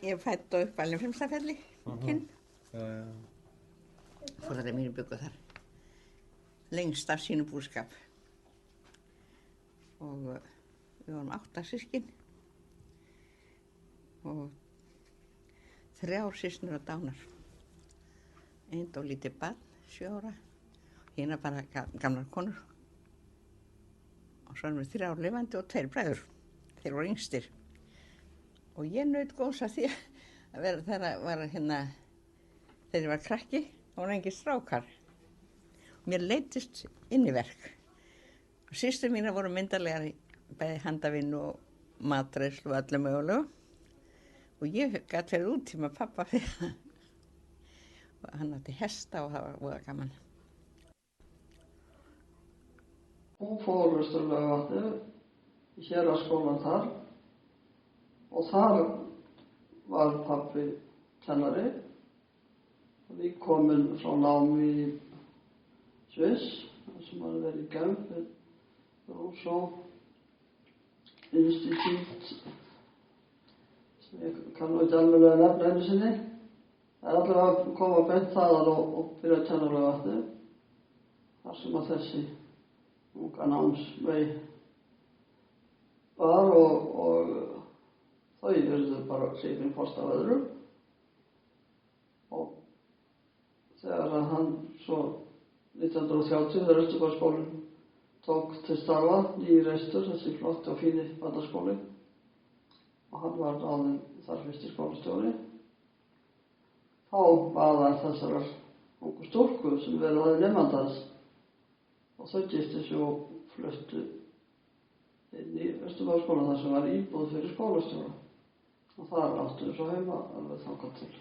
Ég fædd og uppalinn Fimmstafelli, kinn. Já. Foreldrar mínir bjuggu þar lengst af sínu búskap. Og við vorum 8 systkin og 3 systkini og dánar. Einn dó lítið barn, 7 ára, hina bara gamlar konur. Og svo erum við 3 lifandi og 2 bræður. Þeir voru yngstir. Og ég naut góðs af því að vera þegar ég var krakki, þá voru engir strákar. Mér leiddist inn í verk. Og systur mínar voru myndarlegar í bæði handavinnu og matreiðslu og öllu mögulegu. Og ég gat verið út í með pappa fyrir það. Og hann átti hesta og það var voða gaman. Hún fór Austurlaugarvatni í héraðsskólann þar og þar var pabbi kennari. Við komin frá námi í Sviss, sem hafði verið í Genf, Rousseau Institute, sem ég kann nú ekki alveg nefna einu sinni. Það er allavega að koma beint þaðan og byrja að kenna Laugarvatni, þar sem að þessi unga námsvei var og þau urðu bara síðan fórst af öðru. Og þegar hann svo 1930 þegar Austurbæjarskólinn tók til starfa, nýreistur, þessi flotti og fíni barnaskóli, og hann var ráðinn þar fyrsti skólastjóri, þá var það þessarar ungu stúlku sem verið hafði nemandans og þau giftu sig og fluttu inn í Austurbæjarskólann þar sem var íbúð fyrir skólastjóra. Og þar áttu svo heima alveg þangað til.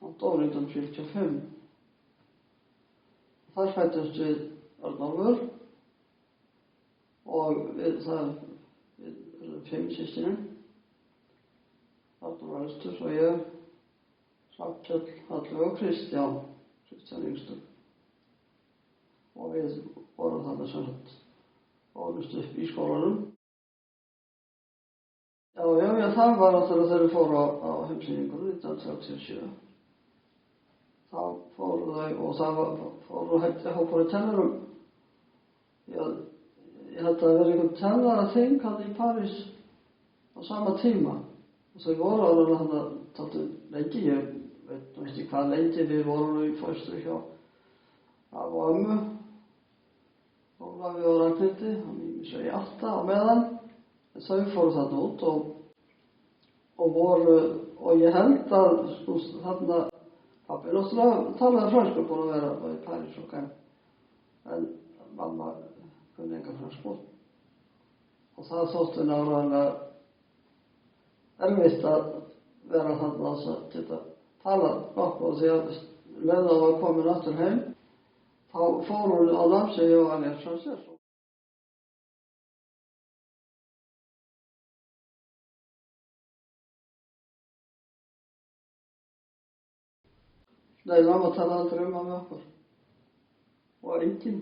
Hann dó 1945. Þar fæddust við Arnólfur og við erum 5 systkinum. Arnólfur elstur og ég, Hrafnkell, Hallveig og Kristján yngstur. Og við vorum þarna sem sagt ólust upp í skólanum. Já, það var náttúrulega þegar við fóru á heimsýningunum 1937. Þá fóru þau og það fóru kennarum. Ég held að það verið einhvern kennaraþing hann í París á sama tíma. Og þau voru alveg þarna talið lengi, ég veit nú ekki hvað lengi, við vorum í fóstri hjá af og ömmu. Ólafi og Ragnhildi, hann í mig í 8 á meðan. Þau fóru þarna út og ég held að þarna pabbi náttúrulega talaði fransku, búin að vera í París og Genf, en mamma kunni enga fransku. Og það þótti náttúrulega erfitt að vera þarna að geta talað nokkuð, því að leið að var komin aftur heim, þá fór hún á námskeið og hann fransés. Nei, mamma talaði aldrei með okkur. Og enginn.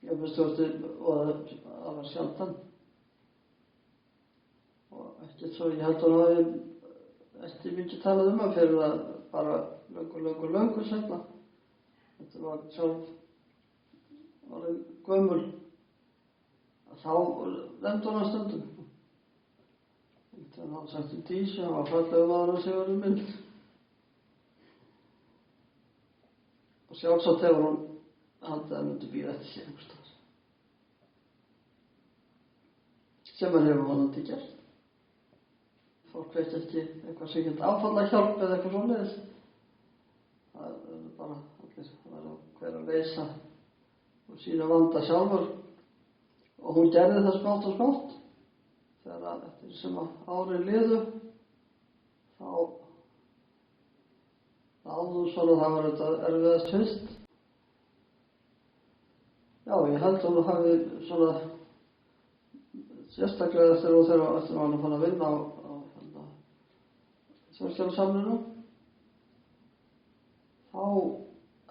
Ég bestúrti, og það var sjaldan. Og ekkert svo, ég held að hún hafi ekki mikið talað hann fyrir það bara löngu seinna. Þetta var sjálf orðin gömul. Þá nefndi hún að stundum. Þannig að hann sagt Dísi, hann var fallegur maður að Sigurður minn. Og sjálfsagt hefur hún haldið að myndi bíða eftir sér einhvers staðar. Sem hann hefur vonandi gert. Fólk veit ekki eitthvað sem geta áfallahjálp eða eitthvað svoleiðis. Það er bara allir að vera hver að leysa og sína vanda sjálfur. Og hún gerði það smátt og smátt. Þegar eftir sem árin liðu, þá áður svona það var þetta erfiðast fyrst. Já, ég held að hún hafi svona sérstaklega eftir að hann fann að vinna á Þjóðskjalasamninu. Þá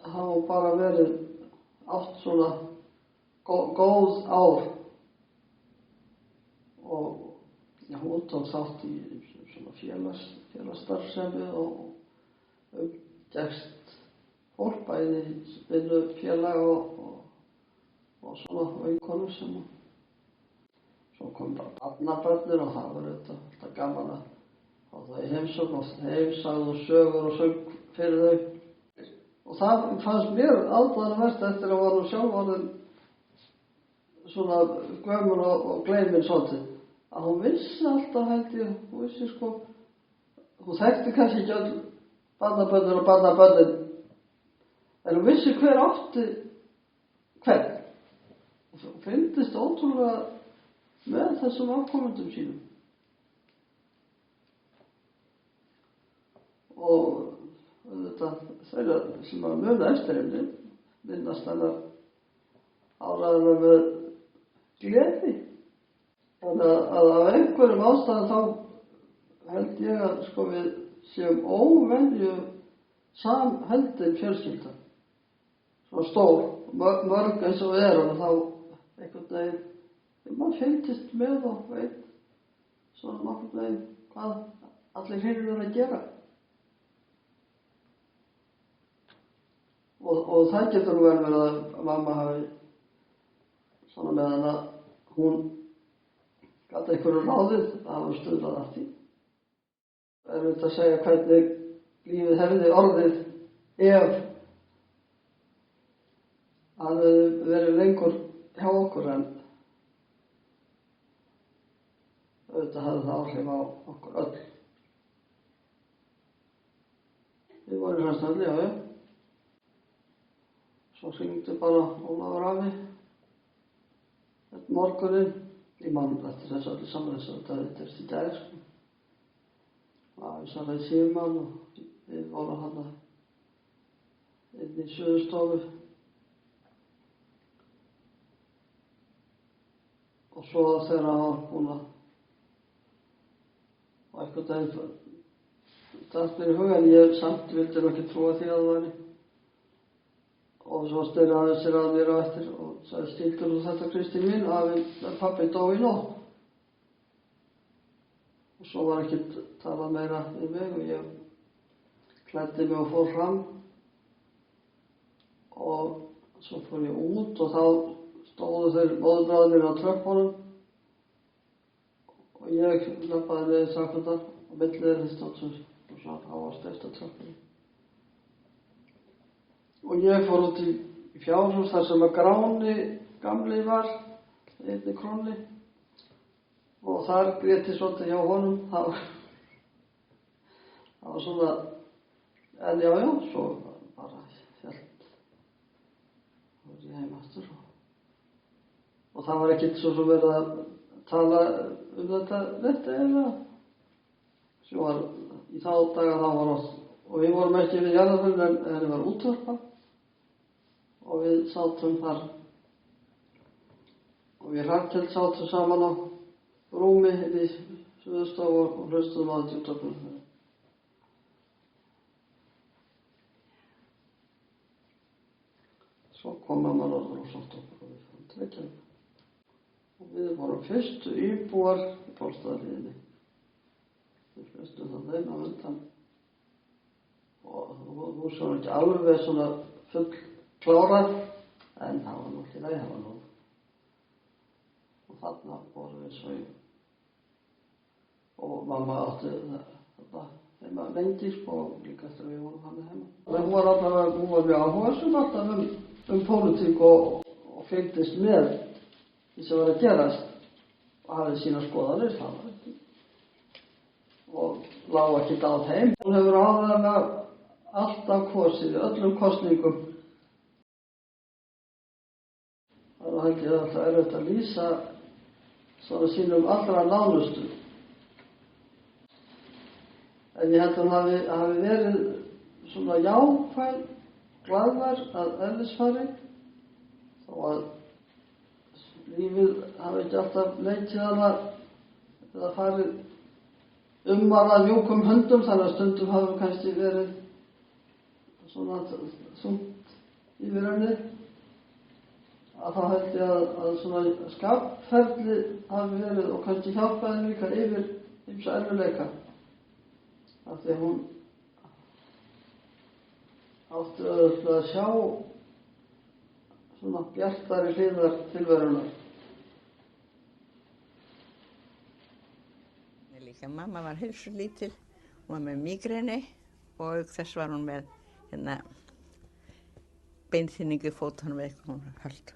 hafa bara verið 8 svona góð ár og já, hún tók þátt í svona félagsstarfsemi og umgekkst fólk bæði vinnufélag og svona vinkonur sem svo kom barnabörnir og það var þetta gaman að hafa það í heimsókn og heimsagði og sögur og söng fyrir þau. Og það fannst mér aðdáunarvert eftir að var nú sjálf orðin svona gömul og gleymin svolítið. Að hún vissi alltaf held ég, hún vissi sko, hún þekkti kannski ekki öll barnabörnir og barnabörnin, en hún vissi hver átti hvern. Og fyndist ótrúlega með þessum afkomendum sínum. Og þeirra sem að muna eftir henni minnast hennar áræðina með gleði. Þannig að af einhverjum ástæðum þá held ég að sko við séum óvenju samheldin fjölskylda. Svona stór, mörg eins og við erum og þá einhvern veginn maður fylgist með og veit svona nokkurn veginn hvað allir hinir eru að gera. Og það getur nú vel verið að mamma hafi svona meðan að hún gat einhverju ráðið að hafa stuðlað að því. Það er auðvitað að segja hvernig lífið hefði orðið ef að við verið lengur hjá okkur en auðvitað hafði það áhrif á okkur öll. Við vorum hans öll, já. Svo hringdi bara Ólafur afi þetta morguninn. Ég man eftir þessu öllu saman þess að þetta hittist í dag sko. Afi sagði síman og við vorum þarna inn í suðurstofu. Og svo þegar hann var búinn að og einhvern veginn datt mér í hug en ég samt vildi nú ekki trúa því að það væri. Og svo styrði afi sér að mér á eftir og sagði skildur þú þetta Kristín mín að pabbi dó í nótt. Og svo var ekkert talað meira við mig og ég klæddi mig og fór fram og svo fór ég út og þá stóðu þeir móðurbræðurnir á tröppunum og ég löppaði niður tröppurnar og milli þeirra stóð og svo áast eftir tröppunum. Og ég fór út í fjárhús þar sem að Gráni gamli var, einni krónli og þar grét ég svolítið hjá honum. Það var svona, en já, svo bara hélt og ég heim aftur og það var ekkert svo sem verið að tala þetta eiginlega. Svo var í þá daga þá var oss og við vorum ekki við jarðarförin en henni var útvarpað og við sátum þar og við Hrafnkell sátum saman á rúmi í suðurstofu og hlustuðum á þetta útvarpinu. Svo kom mamma norður og sátt okkur og við fórum til Reykjavík. Og við vorum fyrstu íbúar í Bólstaðarhlíðinni. Við flyttum það þeim á undan og hús var ekki alveg svona full klárað en það var nú ekki leið, það var nú og þarna vorum við svo og mamma átti þetta heima lengi og líka eftir að við vorum hann heima. Hún var mjög áhugasöm alltaf pólitík og fylgdist með því sem var að gerast og hafði sína skoðanir það var ekki og lá ekki á þeim. Hún hefur áður alltaf kosið í öllum kosningum. Það var ekki alltaf erfitt að lýsa svona sínum allra nánustu. En ég held að hún hafi verið svona jákvæð, glaðvær að eðlisfari þó að lífið hafi ekki alltaf leikið hana eða farið að mjúkum höndum þannig að stundum hafi kannski verið svona þungt yfir henni að þá held ég að svona skapferli hafi verið og kannski hjálpaði henni líka yfir ýmsa erfiðleika. Af því að hún átti auðvitað að sjá svona bjartari hliðar tilverunar. Líka mamma var heilsulítil, hún var með mígreni og auk þess var hún með beinþynningu í fótunum með eitthvað hún höld.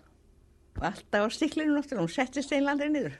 Og alltaf á stiklinu náttúrulega, hún settist einlega aldrei niður.